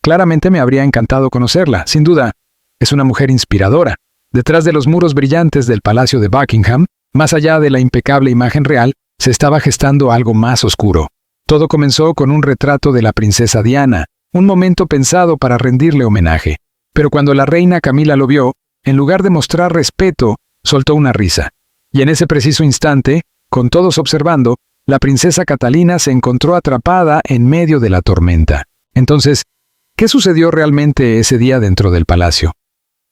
Claramente me habría encantado conocerla, sin duda. Es una mujer inspiradora. Detrás de los muros brillantes del Palacio de Buckingham, más allá de la impecable imagen real, se estaba gestando algo más oscuro. Todo comenzó con un retrato de la princesa Diana, un momento pensado para rendirle homenaje. Pero cuando la reina Camila lo vio, en lugar de mostrar respeto, soltó una risa. Y en ese preciso instante, con todos observando, la princesa Catalina se encontró atrapada en medio de la tormenta. Entonces, ¿qué sucedió realmente ese día dentro del palacio?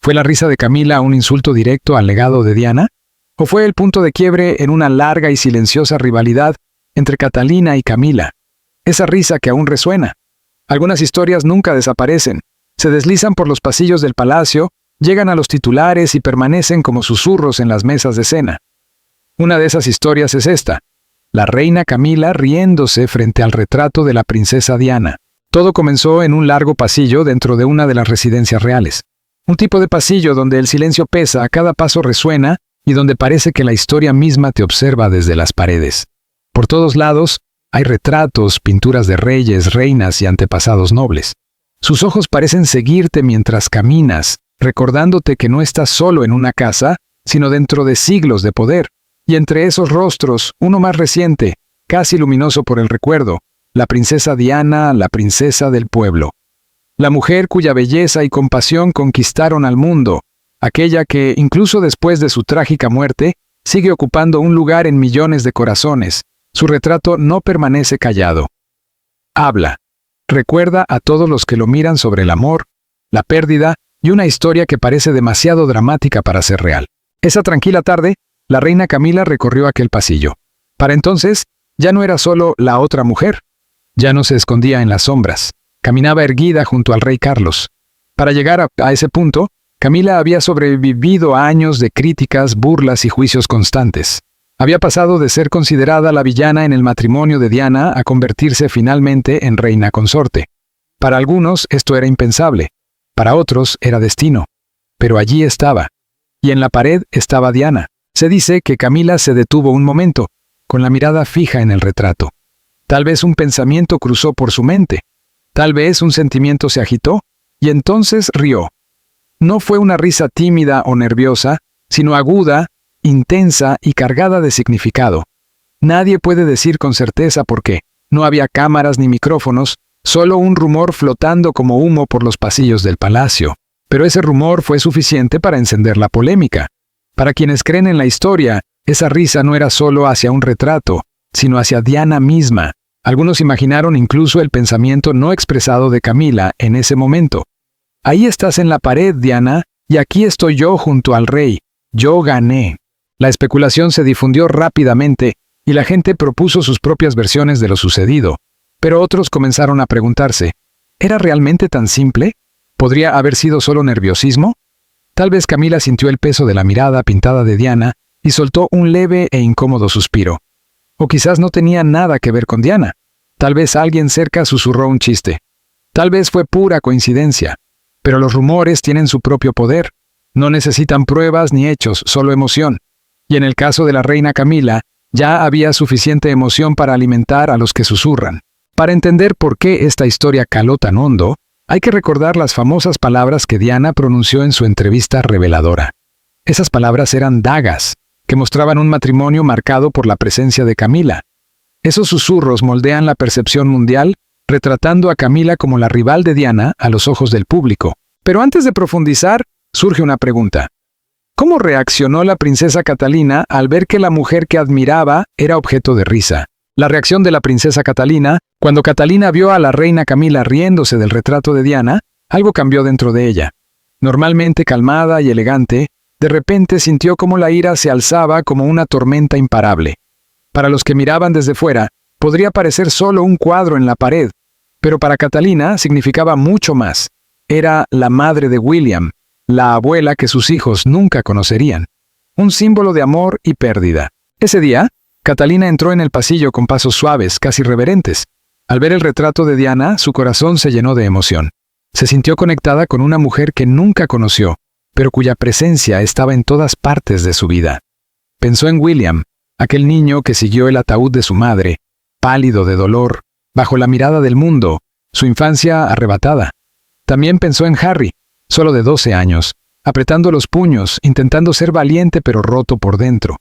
¿Fue la risa de Camila un insulto directo al legado de Diana? ¿O fue el punto de quiebre en una larga y silenciosa rivalidad entre Catalina y Camila? Esa risa que aún resuena. Algunas historias nunca desaparecen. Se deslizan por los pasillos del palacio, llegan a los titulares y permanecen como susurros en las mesas de cena. Una de esas historias es esta: la reina Camila riéndose frente al retrato de la princesa Diana. Todo comenzó en un largo pasillo dentro de una de las residencias reales. Un tipo de pasillo donde el silencio pesa, cada paso resuena y donde parece que la historia misma te observa desde las paredes. Por todos lados hay retratos, pinturas de reyes, reinas y antepasados nobles. Sus ojos parecen seguirte mientras caminas, recordándote que no estás solo en una casa, sino dentro de siglos de poder. Y entre esos rostros, uno más reciente, casi luminoso por el recuerdo, la princesa Diana, la princesa del pueblo. La mujer cuya belleza y compasión conquistaron al mundo, aquella que, incluso después de su trágica muerte, sigue ocupando un lugar en millones de corazones. Su retrato no permanece callado. Habla. Recuerda a todos los que lo miran sobre el amor, la pérdida y una historia que parece demasiado dramática para ser real. Esa tranquila tarde, la reina Camila recorrió aquel pasillo. Para entonces, ya no era solo la otra mujer. Ya no se escondía en las sombras. Caminaba erguida junto al rey Carlos. Para llegar a ese punto, Camila había sobrevivido a años de críticas, burlas y juicios constantes. Había pasado de ser considerada la villana en el matrimonio de Diana a convertirse finalmente en reina consorte. Para algunos esto era impensable, para otros era destino. Pero allí estaba. Y en la pared estaba Diana. Se dice que Camila se detuvo un momento, con la mirada fija en el retrato. Tal vez un pensamiento cruzó por su mente. Tal vez un sentimiento se agitó, y entonces rió. No fue una risa tímida o nerviosa, sino aguda, intensa y cargada de significado. Nadie puede decir con certeza por qué. No había cámaras ni micrófonos, solo un rumor flotando como humo por los pasillos del palacio. Pero ese rumor fue suficiente para encender la polémica. Para quienes creen en la historia, esa risa no era solo hacia un retrato, sino hacia Diana misma. Algunos imaginaron incluso el pensamiento no expresado de Camila en ese momento. Ahí estás en la pared, Diana, y aquí estoy yo junto al rey. Yo gané. La especulación se difundió rápidamente y la gente propuso sus propias versiones de lo sucedido. Pero otros comenzaron a preguntarse, ¿era realmente tan simple? ¿Podría haber sido solo nerviosismo? Tal vez Camila sintió el peso de la mirada pintada de Diana y soltó un leve e incómodo suspiro. O quizás no tenía nada que ver con Diana. Tal vez alguien cerca susurró un chiste. Tal vez fue pura coincidencia. Pero los rumores tienen su propio poder. No necesitan pruebas ni hechos, solo emoción. Y en el caso de la reina Camila, ya había suficiente emoción para alimentar a los que susurran. Para entender por qué esta historia caló tan hondo, hay que recordar las famosas palabras que Diana pronunció en su entrevista reveladora. Esas palabras eran dagas, que mostraban un matrimonio marcado por la presencia de Camila. Esos susurros moldean la percepción mundial, retratando a Camila como la rival de Diana a los ojos del público. Pero antes de profundizar, surge una pregunta. ¿Cómo reaccionó la princesa Catalina al ver que la mujer que admiraba era objeto de risa? La reacción de la princesa Catalina, cuando Catalina vio a la reina Camila riéndose del retrato de Diana, algo cambió dentro de ella. Normalmente calmada y elegante, de repente sintió como la ira se alzaba como una tormenta imparable. Para los que miraban desde fuera, podría parecer solo un cuadro en la pared, pero para Catalina significaba mucho más. Era la madre de William, la abuela que sus hijos nunca conocerían. Un símbolo de amor y pérdida. Ese día, Catalina entró en el pasillo con pasos suaves, casi reverentes. Al ver el retrato de Diana, su corazón se llenó de emoción. Se sintió conectada con una mujer que nunca conoció, pero cuya presencia estaba en todas partes de su vida. Pensó en William, aquel niño que siguió el ataúd de su madre, pálido de dolor, bajo la mirada del mundo, su infancia arrebatada. También pensó en Harry, solo de 12 años, apretando los puños, intentando ser valiente pero roto por dentro.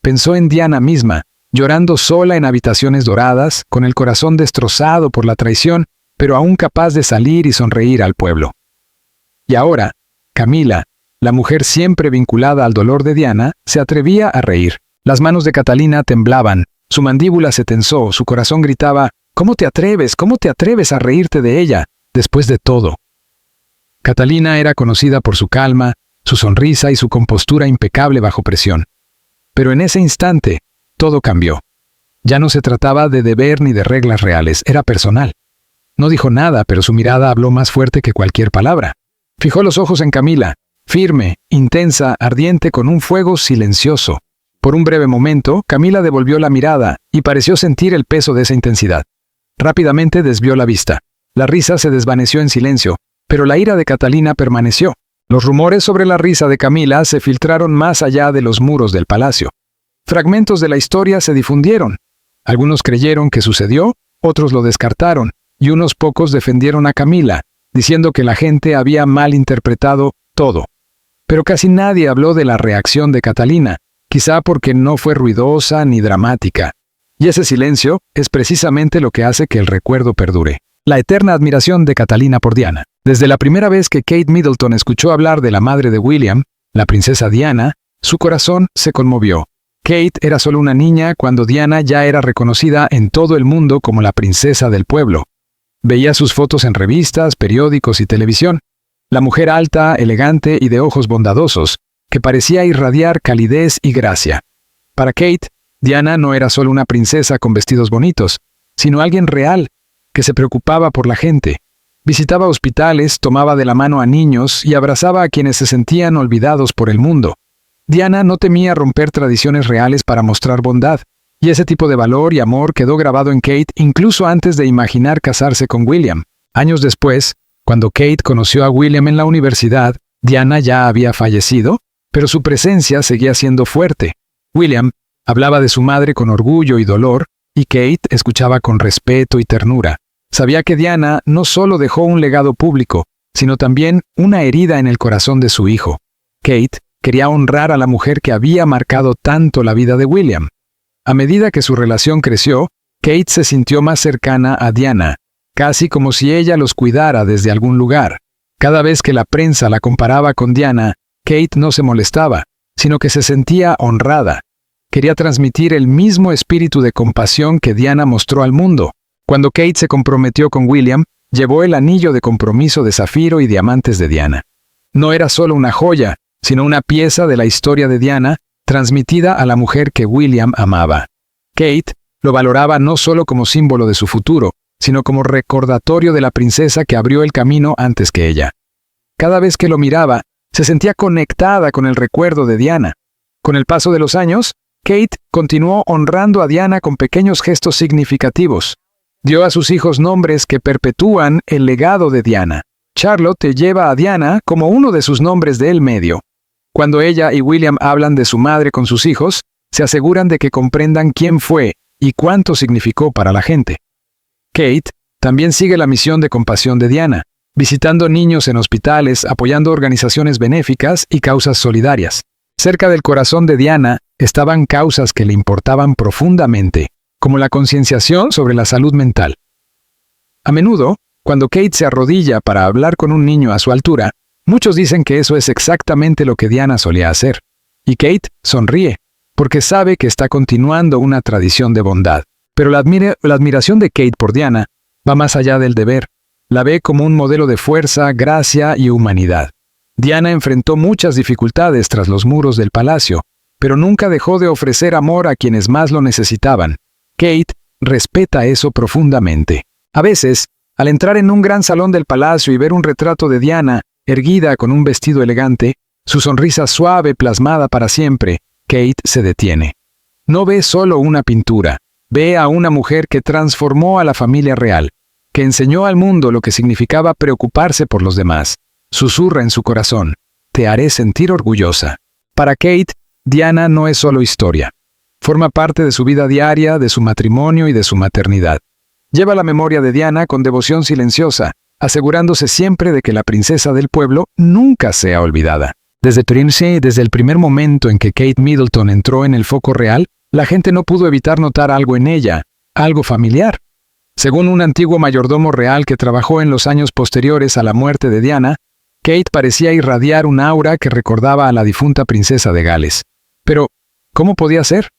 Pensó en Diana misma, llorando sola en habitaciones doradas, con el corazón destrozado por la traición, pero aún capaz de salir y sonreír al pueblo. Y ahora, Camila, la mujer siempre vinculada al dolor de Diana, se atrevía a reír. Las manos de Catalina temblaban, su mandíbula se tensó, su corazón gritaba: ¿Cómo te atreves? ¿Cómo te atreves a reírte de ella, después de todo? Catalina era conocida por su calma, su sonrisa y su compostura impecable bajo presión. Pero en ese instante, todo cambió. Ya no se trataba de deber ni de reglas reales, era personal. No dijo nada, pero su mirada habló más fuerte que cualquier palabra. Fijó los ojos en Camila, firme, intensa, ardiente, con un fuego silencioso. Por un breve momento, Camila devolvió la mirada y pareció sentir el peso de esa intensidad. Rápidamente desvió la vista. La risa se desvaneció en silencio, pero la ira de Catalina permaneció. Los rumores sobre la risa de Camila se filtraron más allá de los muros del palacio. Fragmentos de la historia se difundieron. Algunos creyeron que sucedió, otros lo descartaron, y unos pocos defendieron a Camila, diciendo que la gente había malinterpretado todo. Pero casi nadie habló de la reacción de Catalina, quizá porque no fue ruidosa ni dramática. Y ese silencio es precisamente lo que hace que el recuerdo perdure. La eterna admiración de Catalina por Diana. Desde la primera vez que Kate Middleton escuchó hablar de la madre de William, la princesa Diana, su corazón se conmovió. Kate era solo una niña cuando Diana ya era reconocida en todo el mundo como la princesa del pueblo. Veía sus fotos en revistas, periódicos y televisión. La mujer alta, elegante y de ojos bondadosos, que parecía irradiar calidez y gracia. Para Kate, Diana no era solo una princesa con vestidos bonitos, sino alguien real, que se preocupaba por la gente. Visitaba hospitales, tomaba de la mano a niños y abrazaba a quienes se sentían olvidados por el mundo. Diana no temía romper tradiciones reales para mostrar bondad, y ese tipo de valor y amor quedó grabado en Kate incluso antes de imaginar casarse con William. Años después, cuando Kate conoció a William en la universidad, Diana ya había fallecido, pero su presencia seguía siendo fuerte. William hablaba de su madre con orgullo y dolor, y Kate escuchaba con respeto y ternura. Sabía que Diana no solo dejó un legado público, sino también una herida en el corazón de su hijo. Kate quería honrar a la mujer que había marcado tanto la vida de William. A medida que su relación creció, Kate se sintió más cercana a Diana, casi como si ella los cuidara desde algún lugar. Cada vez que la prensa la comparaba con Diana, Kate no se molestaba, sino que se sentía honrada. Quería transmitir el mismo espíritu de compasión que Diana mostró al mundo. Cuando Kate se comprometió con William, llevó el anillo de compromiso de zafiro y diamantes de Diana. No era solo una joya, sino una pieza de la historia de Diana, transmitida a la mujer que William amaba. Kate lo valoraba no solo como símbolo de su futuro, sino como recordatorio de la princesa que abrió el camino antes que ella. Cada vez que lo miraba, se sentía conectada con el recuerdo de Diana. Con el paso de los años, Kate continuó honrando a Diana con pequeños gestos significativos. Dio a sus hijos nombres que perpetúan el legado de Diana. Charlotte lleva a Diana como uno de sus nombres del medio. Cuando ella y William hablan de su madre con sus hijos, se aseguran de que comprendan quién fue y cuánto significó para la gente. Kate también sigue la misión de compasión de Diana, visitando niños en hospitales, apoyando organizaciones benéficas y causas solidarias. Cerca del corazón de Diana estaban causas que le importaban profundamente, como la concienciación sobre la salud mental. A menudo, cuando Kate se arrodilla para hablar con un niño a su altura, muchos dicen que eso es exactamente lo que Diana solía hacer. Y Kate sonríe, porque sabe que está continuando una tradición de bondad. Pero la admiración de Kate por Diana va más allá del deber. La ve como un modelo de fuerza, gracia y humanidad. Diana enfrentó muchas dificultades tras los muros del palacio, pero nunca dejó de ofrecer amor a quienes más lo necesitaban. Kate respeta eso profundamente. A veces, al entrar en un gran salón del palacio y ver un retrato de Diana, erguida con un vestido elegante, su sonrisa suave plasmada para siempre, Kate se detiene. No ve solo una pintura, ve a una mujer que transformó a la familia real, que enseñó al mundo lo que significaba preocuparse por los demás. Susurra en su corazón: te haré sentir orgullosa. Para Kate, Diana no es solo historia. Forma parte de su vida diaria, de su matrimonio y de su maternidad. Lleva la memoria de Diana con devoción silenciosa, asegurándose siempre de que la princesa del pueblo nunca sea olvidada. Desde el primer momento en que Kate Middleton entró en el foco real, la gente no pudo evitar notar algo en ella, algo familiar. Según un antiguo mayordomo real que trabajó en los años posteriores a la muerte de Diana, Kate parecía irradiar un aura que recordaba a la difunta princesa de Gales. Pero, ¿cómo podía ser?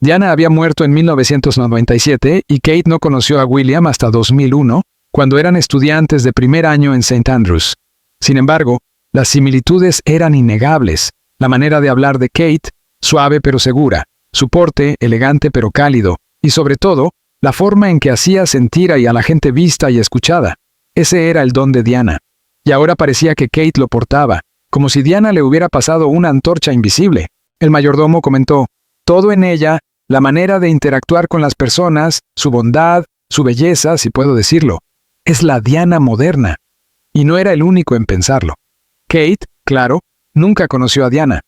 Diana había muerto en 1997 y Kate no conoció a William hasta 2001, cuando eran estudiantes de primer año en St. Andrews. Sin embargo, las similitudes eran innegables. La manera de hablar de Kate, suave pero segura, su porte, elegante pero cálido, y sobre todo, la forma en que hacía sentir a la gente vista y escuchada. Ese era el don de Diana. Y ahora parecía que Kate lo portaba, como si Diana le hubiera pasado una antorcha invisible. El mayordomo comentó, todo en ella, la manera de interactuar con las personas, su bondad, su belleza, si puedo decirlo, es la Diana moderna. Y no era el único en pensarlo. Kate, claro, nunca conoció a Diana,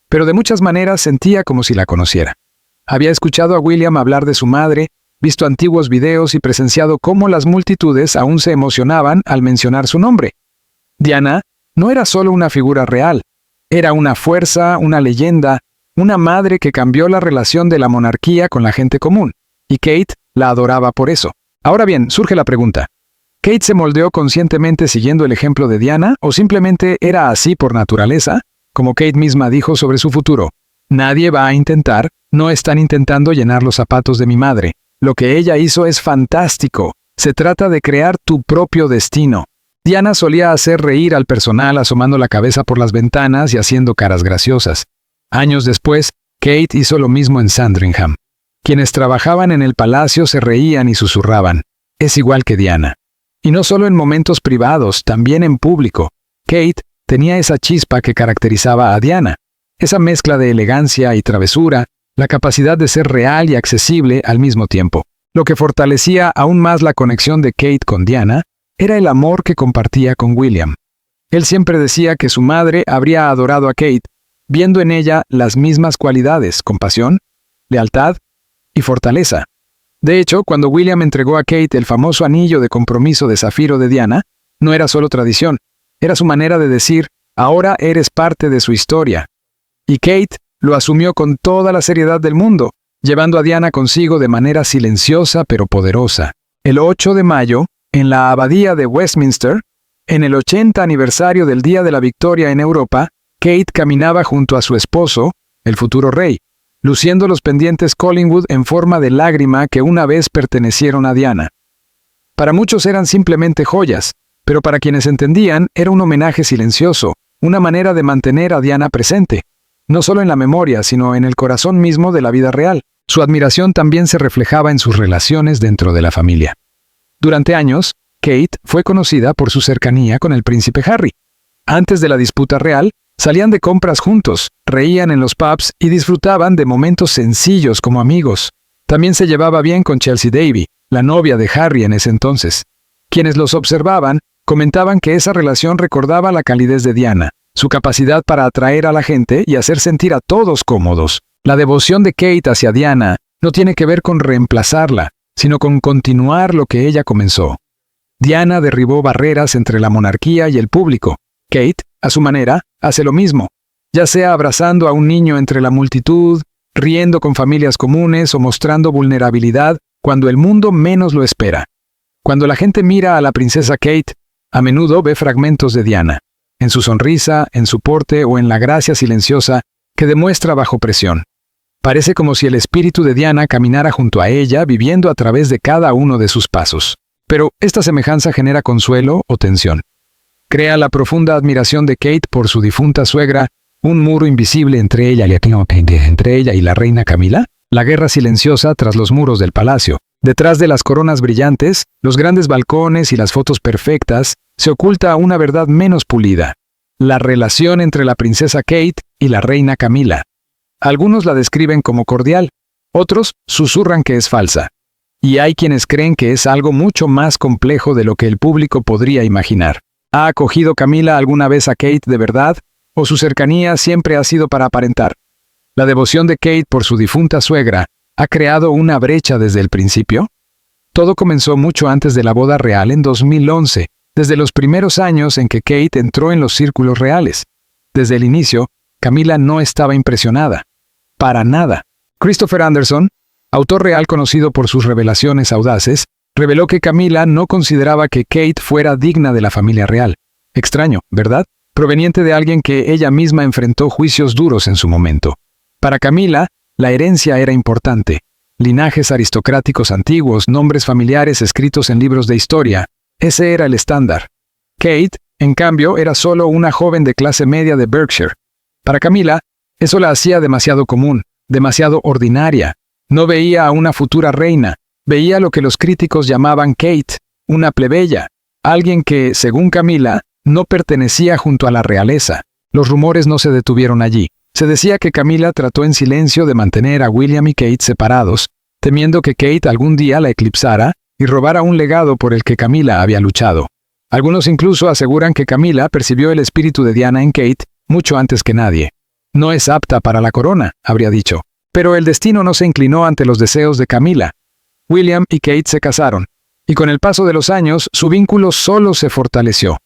pero de muchas maneras sentía como si la conociera. Había escuchado a William hablar de su madre, visto antiguos videos y presenciado cómo las multitudes aún se emocionaban al mencionar su nombre. Diana no era solo una figura real, era una fuerza, una leyenda, una madre que cambió la relación de la monarquía con la gente común, y Kate la adoraba por eso. Ahora bien, surge la pregunta, ¿Kate se moldeó conscientemente siguiendo el ejemplo de Diana o simplemente era así por naturaleza? Como Kate misma dijo sobre su futuro, nadie va a intentar, no están intentando llenar los zapatos de mi madre. Lo que ella hizo es fantástico. Se trata de crear tu propio destino. Diana solía hacer reír al personal asomando la cabeza por las ventanas y haciendo caras graciosas. Años después, Kate hizo lo mismo en Sandringham. Quienes trabajaban en el palacio se reían y susurraban. Es igual que Diana. Y no solo en momentos privados, también en público. Kate tenía esa chispa que caracterizaba a Diana. Esa mezcla de elegancia y travesura, la capacidad de ser real y accesible al mismo tiempo. Lo que fortalecía aún más la conexión de Kate con Diana era el amor que compartía con William. Él siempre decía que su madre habría adorado a Kate, viendo en ella las mismas cualidades, compasión, lealtad y fortaleza. De hecho, cuando William entregó a Kate el famoso anillo de compromiso de zafiro de Diana, no era solo tradición, era su manera de decir, ahora eres parte de su historia. Y Kate lo asumió con toda la seriedad del mundo, llevando a Diana consigo de manera silenciosa pero poderosa. El 8 de mayo, en la abadía de Westminster, en el 80 aniversario del Día de la Victoria en Europa, Kate caminaba junto a su esposo, el futuro rey, luciendo los pendientes Collingwood en forma de lágrima que una vez pertenecieron a Diana. Para muchos eran simplemente joyas, pero para quienes entendían era un homenaje silencioso, una manera de mantener a Diana presente, no solo en la memoria, sino en el corazón mismo de la vida real. Su admiración también se reflejaba en sus relaciones dentro de la familia. Durante años, Kate fue conocida por su cercanía con el príncipe Harry. Antes de la disputa real, salían de compras juntos, reían en los pubs y disfrutaban de momentos sencillos como amigos. También se llevaba bien con Chelsea Davy, la novia de Harry en ese entonces. Quienes los observaban comentaban que esa relación recordaba la calidez de Diana, su capacidad para atraer a la gente y hacer sentir a todos cómodos. La devoción de Kate hacia Diana no tiene que ver con reemplazarla, sino con continuar lo que ella comenzó. Diana derribó barreras entre la monarquía y el público. Kate, a su manera, hace lo mismo, ya sea abrazando a un niño entre la multitud, riendo con familias comunes o mostrando vulnerabilidad cuando el mundo menos lo espera. Cuando la gente mira a la princesa Kate, a menudo ve fragmentos de Diana, en su sonrisa, en su porte o en la gracia silenciosa que demuestra bajo presión. Parece como si el espíritu de Diana caminara junto a ella, viviendo a través de cada uno de sus pasos. Pero esta semejanza genera consuelo o tensión. Crea la profunda admiración de Kate por su difunta suegra, un muro invisible entre ella y la reina Camila, la guerra silenciosa tras los muros del palacio. Detrás de las coronas brillantes, los grandes balcones y las fotos perfectas, se oculta una verdad menos pulida: la relación entre la princesa Kate y la reina Camila. Algunos la describen como cordial, otros susurran que es falsa. Y hay quienes creen que es algo mucho más complejo de lo que el público podría imaginar. ¿Ha acogido Camila alguna vez a Kate de verdad, o su cercanía siempre ha sido para aparentar? ¿La devoción de Kate por su difunta suegra ha creado una brecha desde el principio? Todo comenzó mucho antes de la boda real en 2011, desde los primeros años en que Kate entró en los círculos reales. Desde el inicio, Camila no estaba impresionada. Para nada. Christopher Anderson, autor real conocido por sus revelaciones audaces, reveló que Camila no consideraba que Kate fuera digna de la familia real. Extraño, ¿verdad? Proveniente de alguien que ella misma enfrentó juicios duros en su momento. Para Camila, la herencia era importante. Linajes aristocráticos antiguos, nombres familiares escritos en libros de historia. Ese era el estándar. Kate, en cambio, era solo una joven de clase media de Berkshire. Para Camila, eso la hacía demasiado común, demasiado ordinaria. No veía a una futura reina, veía lo que los críticos llamaban Kate, una plebeya, alguien que, según Camila, no pertenecía junto a la realeza. Los rumores no se detuvieron allí. Se decía que Camila trató en silencio de mantener a William y Kate separados, temiendo que Kate algún día la eclipsara y robara un legado por el que Camila había luchado. Algunos incluso aseguran que Camila percibió el espíritu de Diana en Kate mucho antes que nadie. No es apta para la corona, habría dicho. Pero el destino no se inclinó ante los deseos de Camila. William y Kate se casaron, y con el paso de los años su vínculo solo se fortaleció.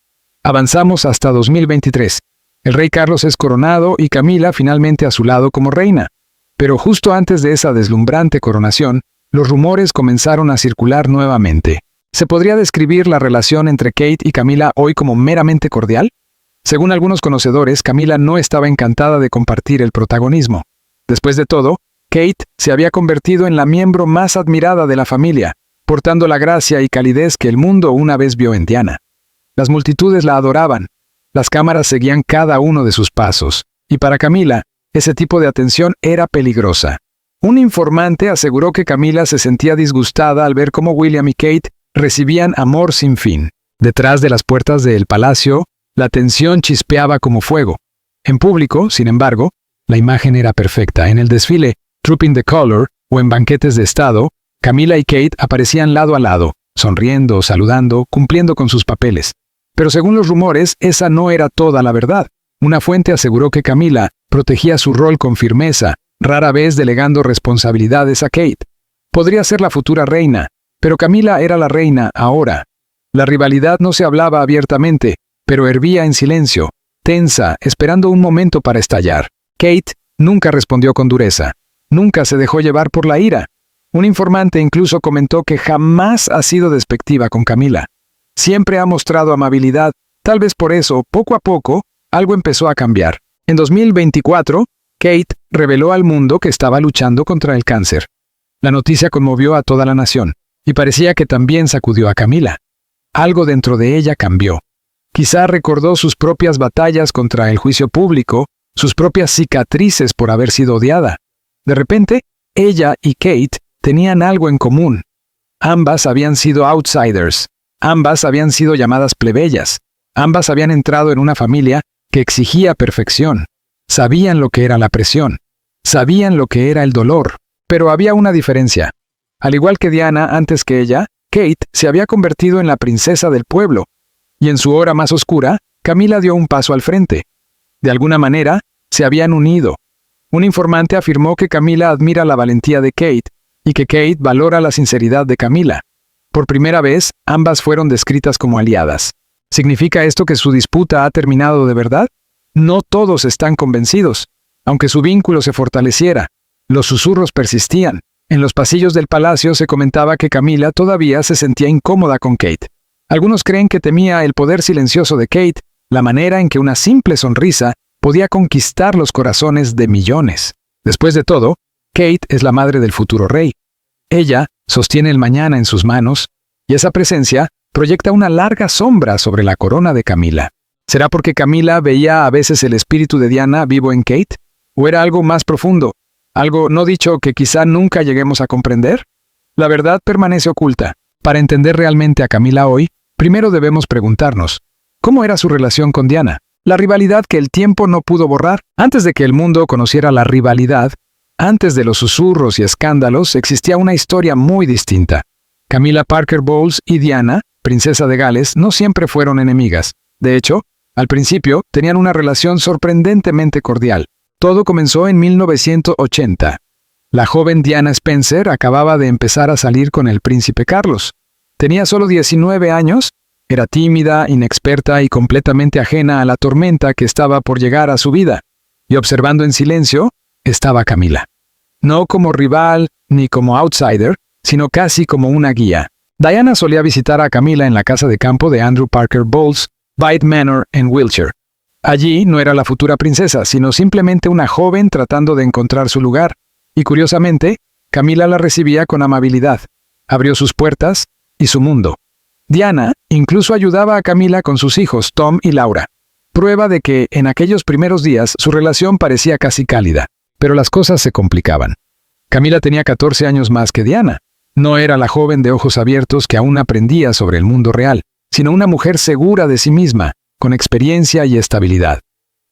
Avanzamos hasta 2023. El rey Carlos es coronado y Camila finalmente a su lado como reina. Pero justo antes de esa deslumbrante coronación, los rumores comenzaron a circular nuevamente. ¿Se podría describir la relación entre Kate y Camila hoy como meramente cordial? Según algunos conocedores, Camila no estaba encantada de compartir el protagonismo. Después de todo, Kate se había convertido en la miembro más admirada de la familia, portando la gracia y calidez que el mundo una vez vio en Diana. Las multitudes la adoraban. Las cámaras seguían cada uno de sus pasos, y para Camila, ese tipo de atención era peligrosa. Un informante aseguró que Camila se sentía disgustada al ver cómo William y Kate recibían amor sin fin. Detrás de las puertas del palacio, la tensión chispeaba como fuego. En público, sin embargo, la imagen era perfecta. En el desfile, Trooping the Color, o en banquetes de estado, Camila y Kate aparecían lado a lado, sonriendo, saludando, cumpliendo con sus papeles. Pero según los rumores, esa no era toda la verdad. Una fuente aseguró que Camila protegía su rol con firmeza, rara vez delegando responsabilidades a Kate. Podría ser la futura reina, pero Camila era la reina ahora. La rivalidad no se hablaba abiertamente, pero hervía en silencio, tensa, esperando un momento para estallar. Kate nunca respondió con dureza. Nunca se dejó llevar por la ira. Un informante incluso comentó que jamás ha sido despectiva con Camila. Siempre ha mostrado amabilidad. Tal vez por eso, poco a poco, algo empezó a cambiar. En 2024, Kate reveló al mundo que estaba luchando contra el cáncer. La noticia conmovió a toda la nación, y parecía que también sacudió a Camila. Algo dentro de ella cambió. Quizá recordó sus propias batallas contra el juicio público, sus propias cicatrices por haber sido odiada. De repente, ella y Kate tenían algo en común. Ambas habían sido outsiders. Ambas habían sido llamadas plebeyas. Ambas habían entrado en una familia que exigía perfección. Sabían lo que era la presión. Sabían lo que era el dolor. Pero había una diferencia. Al igual que Diana antes que ella, Kate se había convertido en la princesa del pueblo. Y en su hora más oscura, Camila dio un paso al frente. De alguna manera, se habían unido. Un informante afirmó que Camila admira la valentía de Kate y que Kate valora la sinceridad de Camila. Por primera vez, ambas fueron descritas como aliadas. ¿Significa esto que su disputa ha terminado de verdad? No todos están convencidos. Aunque su vínculo se fortaleciera, los susurros persistían. En los pasillos del palacio se comentaba que Camila todavía se sentía incómoda con Kate. Algunos creen que temía el poder silencioso de Kate, la manera en que una simple sonrisa podía conquistar los corazones de millones. Después de todo, Kate es la madre del futuro rey. Ella sostiene el mañana en sus manos, y esa presencia proyecta una larga sombra sobre la corona de Camila. ¿Será porque Camila veía a veces el espíritu de Diana vivo en Kate? ¿O era algo más profundo? ¿Algo no dicho que quizá nunca lleguemos a comprender? La verdad permanece oculta. Para entender realmente a Camila hoy, primero debemos preguntarnos, ¿cómo era su relación con Diana? La rivalidad que el tiempo no pudo borrar. Antes de que el mundo conociera la rivalidad, antes de los susurros y escándalos, existía una historia muy distinta. Camilla Parker Bowles y Diana, princesa de Gales, no siempre fueron enemigas. De hecho, al principio, tenían una relación sorprendentemente cordial. Todo comenzó en 1980. La joven Diana Spencer acababa de empezar a salir con el príncipe Carlos. Tenía solo 19 años, Era tímida, inexperta y completamente ajena a la tormenta que estaba por llegar a su vida. Y observando en silencio, estaba Camila. No como rival ni como outsider, sino casi como una guía. Diana solía visitar a Camila en la casa de campo de Andrew Parker Bowles, Byte Manor, en Wiltshire. Allí no era la futura princesa, sino simplemente una joven tratando de encontrar su lugar. Y curiosamente, Camila la recibía con amabilidad. Abrió sus puertas y su mundo. Diana incluso ayudaba a Camila con sus hijos, Tom y Laura. Prueba de que en aquellos primeros días su relación parecía casi cálida, pero las cosas se complicaban. Camila tenía 14 años más que Diana. No era la joven de ojos abiertos que aún aprendía sobre el mundo real, sino una mujer segura de sí misma, con experiencia y estabilidad.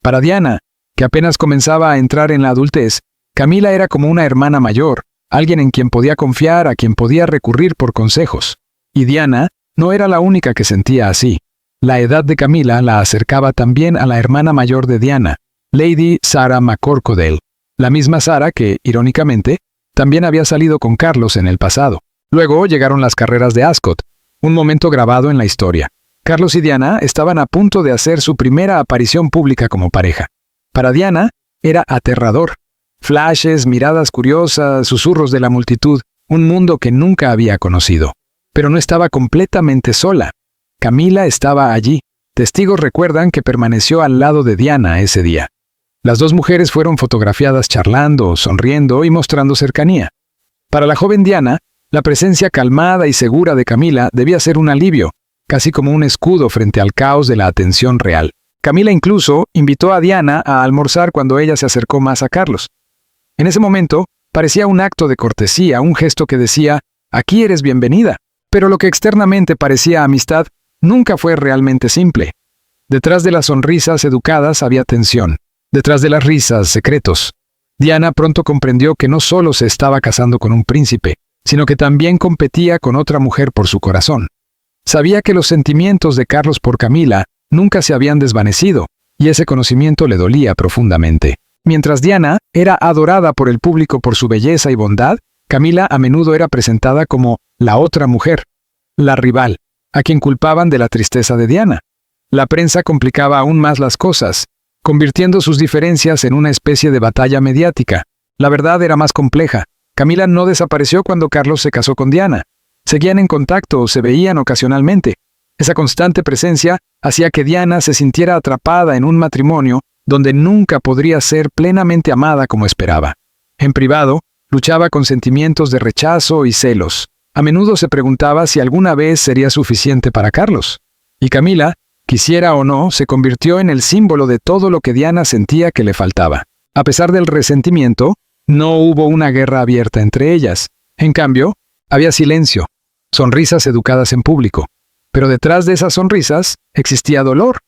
Para Diana, que apenas comenzaba a entrar en la adultez, Camila era como una hermana mayor, alguien en quien podía confiar, a quien podía recurrir por consejos. Y Diana no era la única que sentía así. La edad de Camila la acercaba también a la hermana mayor de Diana, Lady Sarah McCorquodale, la misma Sarah que, irónicamente, también había salido con Carlos en el pasado. Luego llegaron las carreras de Ascot, un momento grabado en la historia. Carlos y Diana estaban a punto de hacer su primera aparición pública como pareja. Para Diana era aterrador. Flashes, miradas curiosas, susurros de la multitud, un mundo que nunca había conocido. Pero no estaba completamente sola. Camila estaba allí. Testigos recuerdan que permaneció al lado de Diana ese día. Las dos mujeres fueron fotografiadas charlando, sonriendo y mostrando cercanía. Para la joven Diana, la presencia calmada y segura de Camila debía ser un alivio, casi como un escudo frente al caos de la atención real. Camila incluso invitó a Diana a almorzar cuando ella se acercó más a Carlos. En ese momento, parecía un acto de cortesía, un gesto que decía, «Aquí eres bienvenida». Pero lo que externamente parecía amistad nunca fue realmente simple. Detrás de las sonrisas educadas había tensión. Detrás de las risas, secretos. Diana pronto comprendió que no solo se estaba casando con un príncipe, sino que también competía con otra mujer por su corazón. Sabía que los sentimientos de Carlos por Camila nunca se habían desvanecido, y ese conocimiento le dolía profundamente. Mientras Diana era adorada por el público por su belleza y bondad, Camila a menudo era presentada como la otra mujer, la rival, a quien culpaban de la tristeza de Diana. La prensa complicaba aún más las cosas, convirtiendo sus diferencias en una especie de batalla mediática. La verdad era más compleja. Camila no desapareció cuando Carlos se casó con Diana. Seguían en contacto o se veían ocasionalmente. Esa constante presencia hacía que Diana se sintiera atrapada en un matrimonio donde nunca podría ser plenamente amada como esperaba. En privado, luchaba con sentimientos de rechazo y celos. A menudo se preguntaba si alguna vez sería suficiente para Carlos. Y Camila, quisiera o no, se convirtió en el símbolo de todo lo que Diana sentía que le faltaba. A pesar del resentimiento, no hubo una guerra abierta entre ellas. En cambio, había silencio, sonrisas educadas en público. Pero detrás de esas sonrisas existía dolor.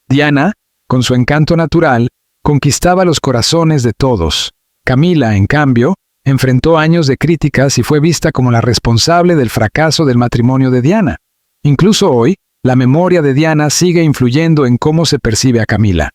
Diana, con su encanto natural, conquistaba los corazones de todos. Camila, en cambio, enfrentó años de críticas y fue vista como la responsable del fracaso del matrimonio de Diana. Incluso hoy, la memoria de Diana sigue influyendo en cómo se percibe a Camila.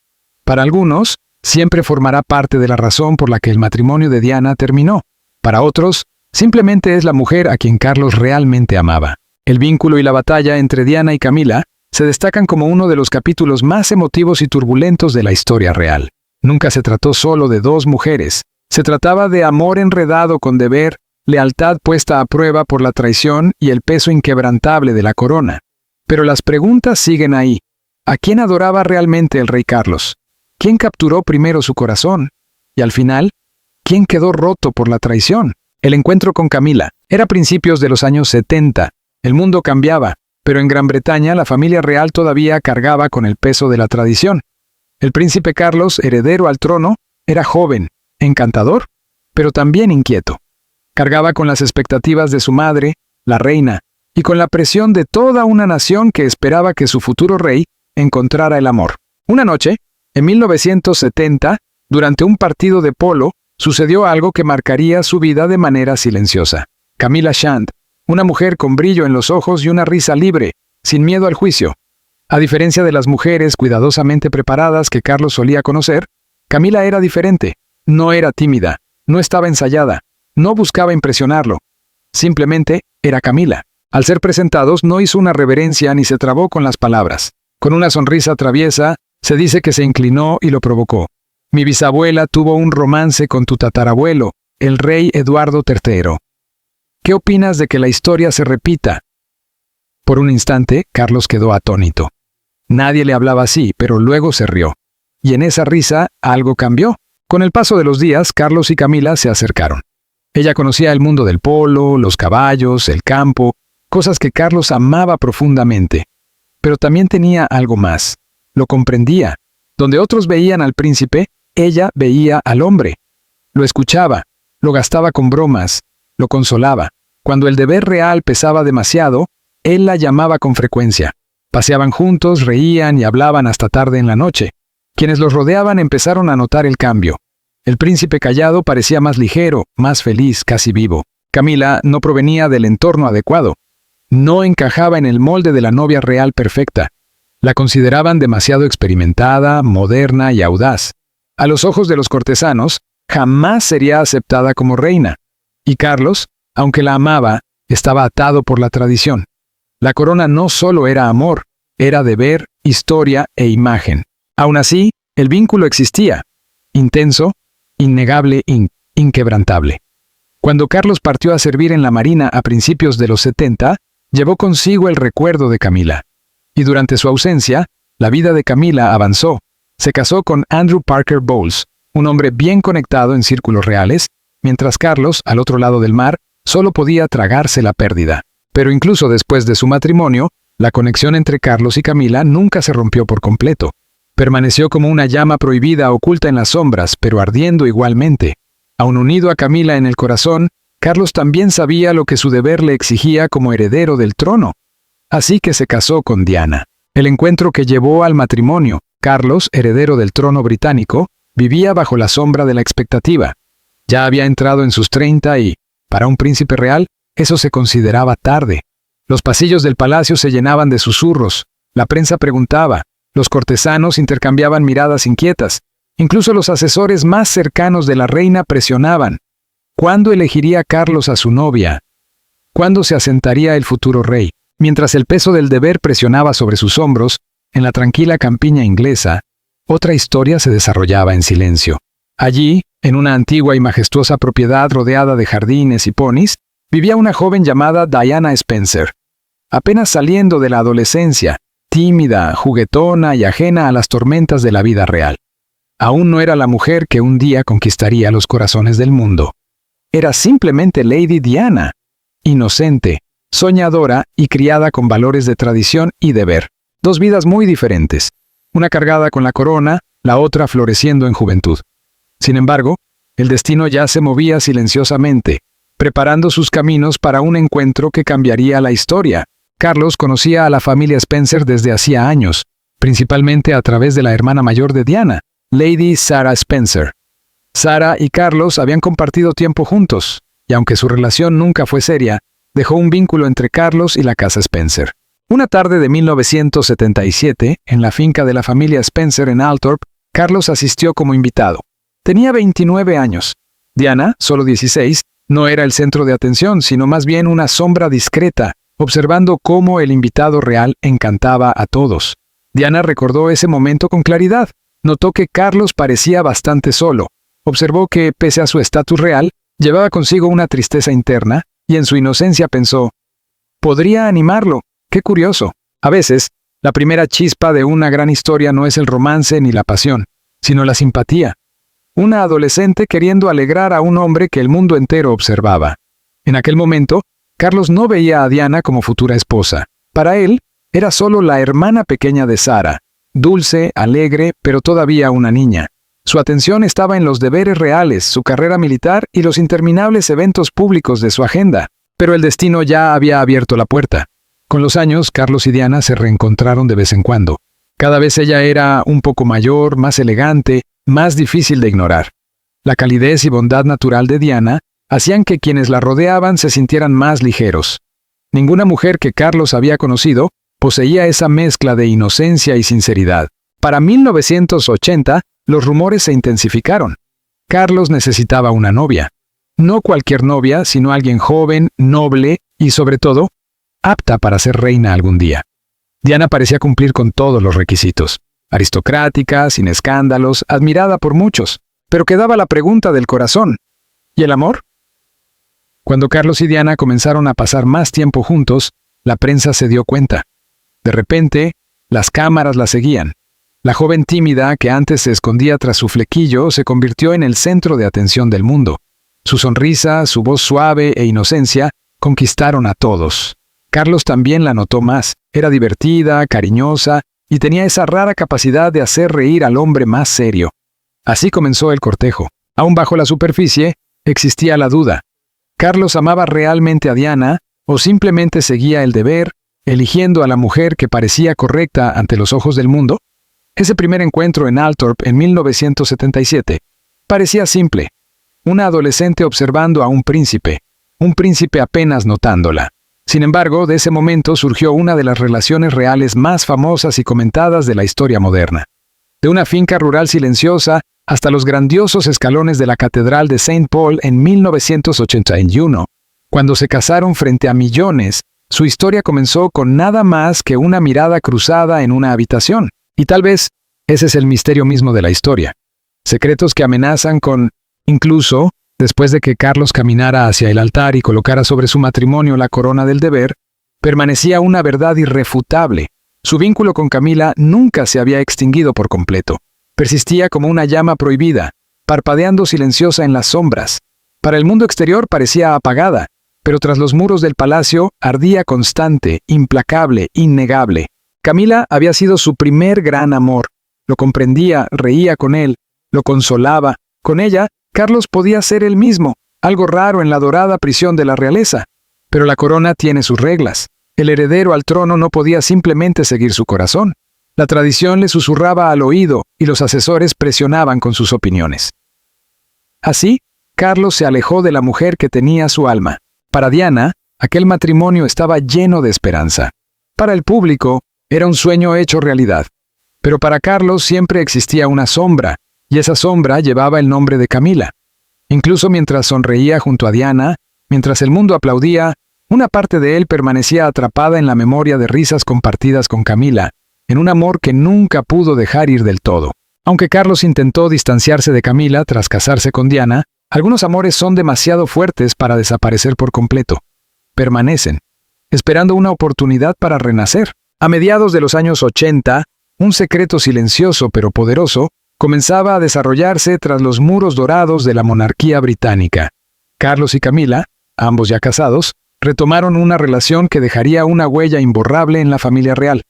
Para algunos, siempre formará parte de la razón por la que el matrimonio de Diana terminó. Para otros, simplemente es la mujer a quien Carlos realmente amaba. El vínculo y la batalla entre Diana y Camila se destacan como uno de los capítulos más emotivos y turbulentos de la historia real. Nunca se trató solo de dos mujeres. Se trataba de amor enredado con deber, lealtad puesta a prueba por la traición y el peso inquebrantable de la corona. Pero las preguntas siguen ahí. ¿A quién adoraba realmente el rey Carlos? ¿Quién capturó primero su corazón? Y al final, ¿quién quedó roto por la traición? El encuentro con Camila era a principios de los años 70. El mundo cambiaba, pero en Gran Bretaña la familia real todavía cargaba con el peso de la tradición. El príncipe Carlos, heredero al trono, era joven, encantador, pero también inquieto. Cargaba con las expectativas de su madre, la reina, y con la presión de toda una nación que esperaba que su futuro rey encontrara el amor. Una noche, en 1970, durante un partido de polo, sucedió algo que marcaría su vida de manera silenciosa. Camila Shand, una mujer con brillo en los ojos y una risa libre, sin miedo al juicio. A diferencia de las mujeres cuidadosamente preparadas que Carlos solía conocer, Camila era diferente. No era tímida, no estaba ensayada, no buscaba impresionarlo. Simplemente era Camila. Al ser presentados, no hizo una reverencia ni se trabó con las palabras. Con una sonrisa traviesa, se dice que se inclinó y lo provocó. Mi bisabuela tuvo un romance con tu tatarabuelo, el rey Eduardo III. ¿Qué opinas de que la historia se repita? Por un instante, Carlos quedó atónito. Nadie le hablaba así, pero luego se rió. Y en esa risa, algo cambió. Con el paso de los días, Carlos y Camila se acercaron. Ella conocía el mundo del polo, los caballos, el campo, cosas que Carlos amaba profundamente. Pero también tenía algo más. Lo comprendía. Donde otros veían al príncipe, ella veía al hombre. Lo escuchaba, lo gastaba con bromas, lo consolaba. Cuando el deber real pesaba demasiado, él la llamaba con frecuencia. Paseaban juntos, reían y hablaban hasta tarde en la noche. Quienes los rodeaban empezaron a notar el cambio. El príncipe callado parecía más ligero, más feliz, casi vivo. Camila no provenía del entorno adecuado. No encajaba en el molde de la novia real perfecta. La consideraban demasiado experimentada, moderna y audaz. A los ojos de los cortesanos, jamás sería aceptada como reina. Y Carlos, aunque la amaba, estaba atado por la tradición. La corona no solo era amor, era deber, historia e imagen. Aún así, el vínculo existía. Intenso, innegable, inquebrantable. Cuando Carlos partió a servir en la Marina a principios de los 70, llevó consigo el recuerdo de Camila. Y durante su ausencia, la vida de Camila avanzó. Se casó con Andrew Parker Bowles, un hombre bien conectado en círculos reales, mientras Carlos, al otro lado del mar, solo podía tragarse la pérdida. Pero incluso después de su matrimonio, la conexión entre Carlos y Camila nunca se rompió por completo. Permaneció como una llama prohibida oculta en las sombras, pero ardiendo igualmente. Aun unido a Camila en el corazón, Carlos también sabía lo que su deber le exigía como heredero del trono. Así que se casó con Diana. El encuentro que llevó al matrimonio, Carlos, heredero del trono británico, vivía bajo la sombra de la expectativa. Ya había entrado en sus 30 y, para un príncipe real, eso se consideraba tarde. Los pasillos del palacio se llenaban de susurros, la prensa preguntaba, los cortesanos intercambiaban miradas inquietas, incluso los asesores más cercanos de la reina presionaban. ¿Cuándo elegiría Carlos a su novia? ¿Cuándo se asentaría el futuro rey? Mientras el peso del deber presionaba sobre sus hombros, en la tranquila campiña inglesa, otra historia se desarrollaba en silencio. Allí, en una antigua y majestuosa propiedad rodeada de jardines y ponis, vivía una joven llamada Diana Spencer. Apenas saliendo de la adolescencia, tímida, juguetona y ajena a las tormentas de la vida real. Aún no era la mujer que un día conquistaría los corazones del mundo. Era simplemente Lady Diana, inocente, soñadora y criada con valores de tradición y deber. Dos vidas muy diferentes, una cargada con la corona, la otra floreciendo en juventud. Sin embargo, el destino ya se movía silenciosamente, preparando sus caminos para un encuentro que cambiaría la historia. Carlos conocía a la familia Spencer desde hacía años, principalmente a través de la hermana mayor de Diana, Lady Sarah Spencer. Sarah y Carlos habían compartido tiempo juntos, y aunque su relación nunca fue seria, dejó un vínculo entre Carlos y la casa Spencer. Una tarde de 1977, en la finca de la familia Spencer en Althorp, Carlos asistió como invitado. Tenía 29 años. Diana, solo 16, no era el centro de atención, sino más bien una sombra discreta, observando cómo el invitado real encantaba a todos. Diana recordó ese momento con claridad. Notó que Carlos parecía bastante solo. Observó que, pese a su estatus real, llevaba consigo una tristeza interna, y en su inocencia pensó, «Podría animarlo. Qué curioso». A veces, la primera chispa de una gran historia no es el romance ni la pasión, sino la simpatía. Una adolescente queriendo alegrar a un hombre que el mundo entero observaba. En aquel momento, Carlos no veía a Diana como futura esposa. Para él, era solo la hermana pequeña de Sarah, dulce, alegre, pero todavía una niña. Su atención estaba en los deberes reales, su carrera militar y los interminables eventos públicos de su agenda. Pero el destino ya había abierto la puerta. Con los años, Carlos y Diana se reencontraron de vez en cuando. Cada vez ella era un poco mayor, más elegante, más difícil de ignorar. La calidez y bondad natural de Diana hacían que quienes la rodeaban se sintieran más ligeros. Ninguna mujer que Carlos había conocido poseía esa mezcla de inocencia y sinceridad. Para 1980, los rumores se intensificaron. Carlos necesitaba una novia. No cualquier novia, sino alguien joven, noble y, sobre todo, apta para ser reina algún día. Diana parecía cumplir con todos los requisitos. Aristocrática, sin escándalos, admirada por muchos. Pero quedaba la pregunta del corazón. ¿Y el amor? Cuando Carlos y Diana comenzaron a pasar más tiempo juntos, la prensa se dio cuenta. De repente, las cámaras la seguían. La joven tímida, que antes se escondía tras su flequillo, se convirtió en el centro de atención del mundo. Su sonrisa, su voz suave e inocencia conquistaron a todos. Carlos también la notó más. Era divertida, cariñosa y tenía esa rara capacidad de hacer reír al hombre más serio. Así comenzó el cortejo. Aún bajo la superficie, existía la duda. ¿Carlos amaba realmente a Diana o simplemente seguía el deber, eligiendo a la mujer que parecía correcta ante los ojos del mundo? Ese primer encuentro en Althorp en 1977 parecía simple. Una adolescente observando a un príncipe apenas notándola. Sin embargo, de ese momento surgió una de las relaciones reales más famosas y comentadas de la historia moderna. De una finca rural silenciosa hasta los grandiosos escalones de la Catedral de Saint Paul en 1981, cuando se casaron frente a millones, su historia comenzó con nada más que una mirada cruzada en una habitación. Y tal vez ese es el misterio mismo de la historia. Secretos que amenazan con, incluso, después de que Carlos caminara hacia el altar y colocara sobre su matrimonio la corona del deber, permanecía una verdad irrefutable. Su vínculo con Camila nunca se había extinguido por completo. Persistía como una llama prohibida, parpadeando silenciosa en las sombras. Para el mundo exterior parecía apagada, pero tras los muros del palacio ardía constante, implacable, innegable. Camila había sido su primer gran amor. Lo comprendía, reía con él, lo consolaba. Con ella, Carlos podía ser él mismo, algo raro en la dorada prisión de la realeza. Pero la corona tiene sus reglas. El heredero al trono no podía simplemente seguir su corazón. La tradición le susurraba al oído y los asesores presionaban con sus opiniones. Así, Carlos se alejó de la mujer que tenía su alma. Para Diana, aquel matrimonio estaba lleno de esperanza. Para el público, era un sueño hecho realidad. Pero para Carlos siempre existía una sombra, y esa sombra llevaba el nombre de Camila. Incluso mientras sonreía junto a Diana, mientras el mundo aplaudía, una parte de él permanecía atrapada en la memoria de risas compartidas con Camila, en un amor que nunca pudo dejar ir del todo. Aunque Carlos intentó distanciarse de Camila tras casarse con Diana, algunos amores son demasiado fuertes para desaparecer por completo. Permanecen, esperando una oportunidad para renacer. A mediados de los años 80, un secreto silencioso pero poderoso comenzaba a desarrollarse tras los muros dorados de la monarquía británica. Carlos y Camila, ambos ya casados, retomaron una relación que dejaría una huella imborrable en la familia real.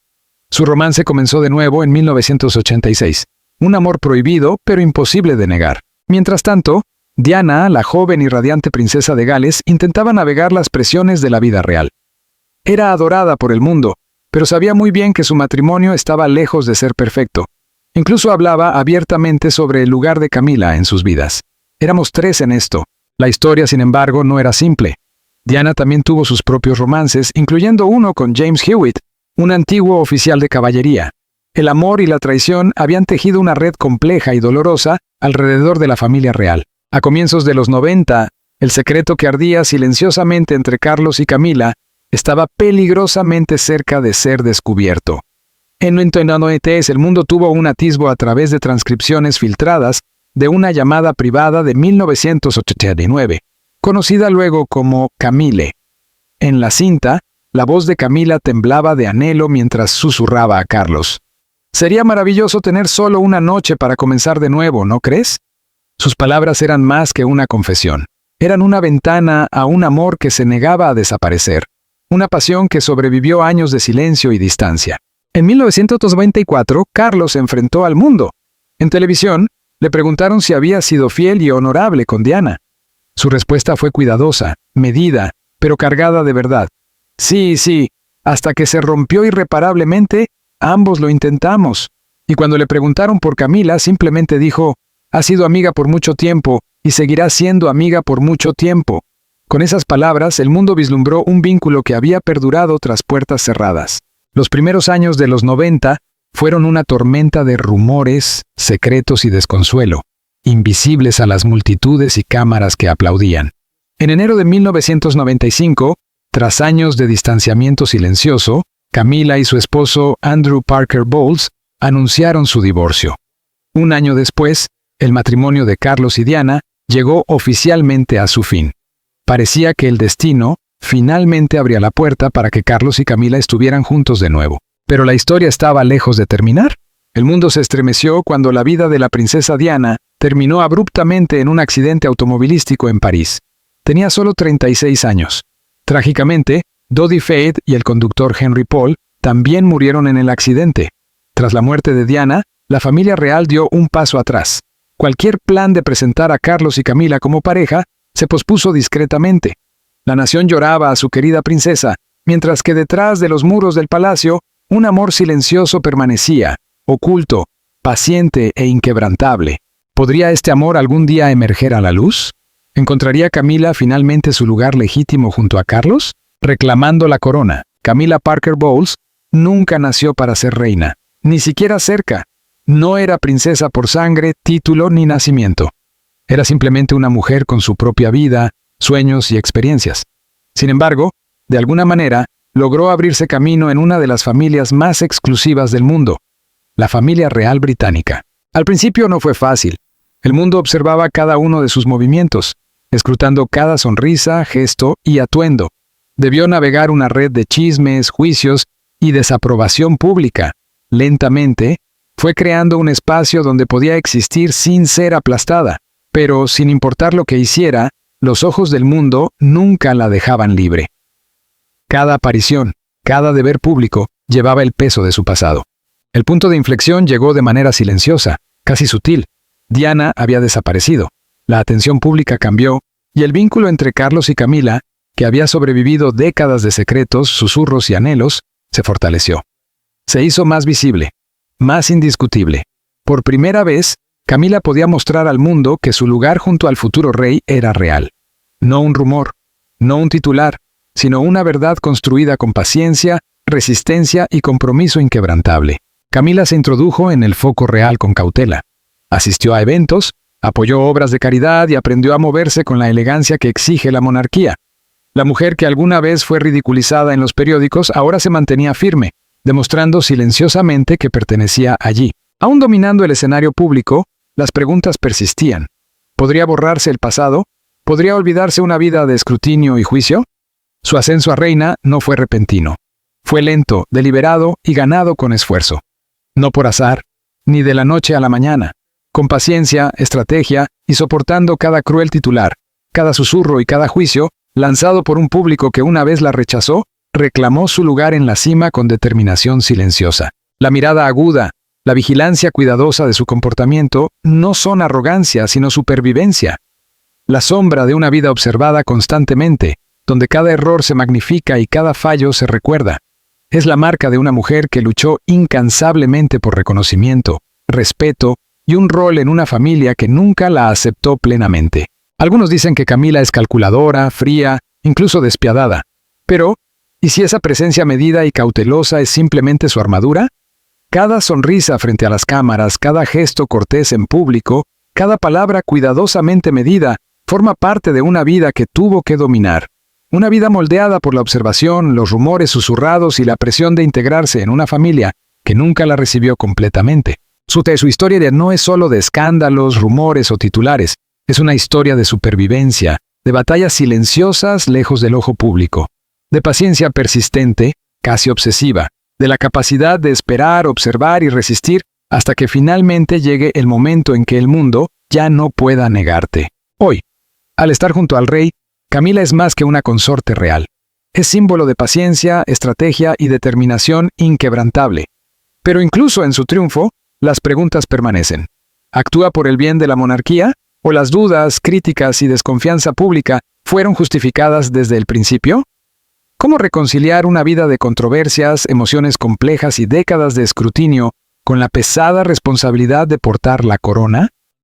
Su romance comenzó de nuevo en 1986. Un amor prohibido, pero imposible de negar. Mientras tanto, Diana, la joven y radiante princesa de Gales, intentaba navegar las presiones de la vida real. Era adorada por el mundo, pero sabía muy bien que su matrimonio estaba lejos de ser perfecto. Incluso hablaba abiertamente sobre el lugar de Camila en sus vidas. Éramos tres en esto. La historia, sin embargo, no era simple. Diana también tuvo sus propios romances, incluyendo uno con James Hewitt, un antiguo oficial de caballería. El amor y la traición habían tejido una red compleja y dolorosa alrededor de la familia real. A comienzos de los 90, el secreto que ardía silenciosamente entre Carlos y Camila estaba peligrosamente cerca de ser descubierto. En 1990, el mundo tuvo un atisbo a través de transcripciones filtradas de una llamada privada de 1989, conocida luego como Camille. En la cinta, la voz de Camila temblaba de anhelo mientras susurraba a Carlos. «Sería maravilloso tener solo una noche para comenzar de nuevo, ¿no crees?» Sus palabras eran más que una confesión. Eran una ventana a un amor que se negaba a desaparecer. Una pasión que sobrevivió años de silencio y distancia. En 1994, Carlos se enfrentó al mundo. En televisión, le preguntaron si había sido fiel y honorable con Diana. Su respuesta fue cuidadosa, medida, pero cargada de verdad. Sí, hasta que se rompió irreparablemente, ambos lo intentamos. Y cuando le preguntaron por Camila, simplemente dijo, ha sido amiga por mucho tiempo y seguirá siendo amiga por mucho tiempo. Con esas palabras, el mundo vislumbró un vínculo que había perdurado tras puertas cerradas. Los primeros años de los 90 fueron una tormenta de rumores, secretos y desconsuelo, invisibles a las multitudes y cámaras que aplaudían. En enero de 1995, Tras años de distanciamiento silencioso, Camila y su esposo Andrew Parker Bowles anunciaron su divorcio. Un año después, el matrimonio de Carlos y Diana llegó oficialmente a su fin. Parecía que el destino finalmente abría la puerta para que Carlos y Camila estuvieran juntos de nuevo. Pero la historia estaba lejos de terminar. El mundo se estremeció cuando la vida de la princesa Diana terminó abruptamente en un accidente automovilístico en París. Tenía solo 36 años. Trágicamente, Dodi Fayed y el conductor Henry Paul también murieron en el accidente. Tras la muerte de Diana, la familia real dio un paso atrás. Cualquier plan de presentar a Carlos y Camila como pareja se pospuso discretamente. La nación lloraba a su querida princesa, mientras que detrás de los muros del palacio, un amor silencioso permanecía, oculto, paciente e inquebrantable. ¿Podría este amor algún día emerger a la luz? ¿Encontraría Camila finalmente su lugar legítimo junto a Carlos? Reclamando la corona, Camila Parker Bowles nunca nació para ser reina, ni siquiera cerca. No era princesa por sangre, título ni nacimiento. Era simplemente una mujer con su propia vida, sueños y experiencias. Sin embargo, de alguna manera, logró abrirse camino en una de las familias más exclusivas del mundo, la familia real británica. Al principio no fue fácil. El mundo observaba cada uno de sus movimientos, escrutando cada sonrisa, gesto y atuendo. Debió navegar una red de chismes, juicios y desaprobación pública. Lentamente, fue creando un espacio donde podía existir sin ser aplastada, pero sin importar lo que hiciera, los ojos del mundo nunca la dejaban libre. Cada aparición, cada deber público, llevaba el peso de su pasado. El punto de inflexión llegó de manera silenciosa, casi sutil. Diana había desaparecido, la atención pública cambió, y el vínculo entre Carlos y Camila, que había sobrevivido décadas de secretos, susurros y anhelos, se fortaleció. Se hizo más visible, más indiscutible. Por primera vez, Camila podía mostrar al mundo que su lugar junto al futuro rey era real. No un rumor, no un titular, sino una verdad construida con paciencia, resistencia y compromiso inquebrantable. Camila se introdujo en el foco real con cautela. Asistió a eventos, apoyó obras de caridad y aprendió a moverse con la elegancia que exige la monarquía. La mujer que alguna vez fue ridiculizada en los periódicos ahora se mantenía firme, demostrando silenciosamente que pertenecía allí. Aún dominando el escenario público, las preguntas persistían. ¿Podría borrarse el pasado? ¿Podría olvidarse una vida de escrutinio y juicio? Su ascenso a reina no fue repentino. Fue lento, deliberado y ganado con esfuerzo. No por azar, ni de la noche a la mañana. Con paciencia, estrategia y soportando cada cruel titular, cada susurro y cada juicio, lanzado por un público que una vez la rechazó, reclamó su lugar en la cima con determinación silenciosa. La mirada aguda, la vigilancia cuidadosa de su comportamiento no son arrogancia, sino supervivencia. La sombra de una vida observada constantemente, donde cada error se magnifica y cada fallo se recuerda. Es la marca de una mujer que luchó incansablemente por reconocimiento, respeto y un rol en una familia que nunca la aceptó plenamente. Algunos dicen que Camila es calculadora, fría, incluso despiadada. Pero, ¿y si esa presencia medida y cautelosa es simplemente su armadura? Cada sonrisa frente a las cámaras, cada gesto cortés en público, cada palabra cuidadosamente medida, forma parte de una vida que tuvo que dominar. Una vida moldeada por la observación, los rumores susurrados y la presión de integrarse en una familia que nunca la recibió completamente. Su historia no es solo de escándalos, rumores o titulares. Es una historia de supervivencia, de batallas silenciosas lejos del ojo público, de paciencia persistente, casi obsesiva, de la capacidad de esperar, observar y resistir hasta que finalmente llegue el momento en que el mundo ya no pueda negarte. Hoy, al estar junto al rey, Camila es más que una consorte real. Es símbolo de paciencia, estrategia y determinación inquebrantable. Pero incluso en su triunfo, las preguntas permanecen. ¿Actúa por el bien de la monarquía? ¿O las dudas, críticas y desconfianza pública fueron justificadas desde el principio? ¿Cómo reconciliar una vida de controversias, emociones complejas y décadas de escrutinio con la pesada responsabilidad de portar la corona?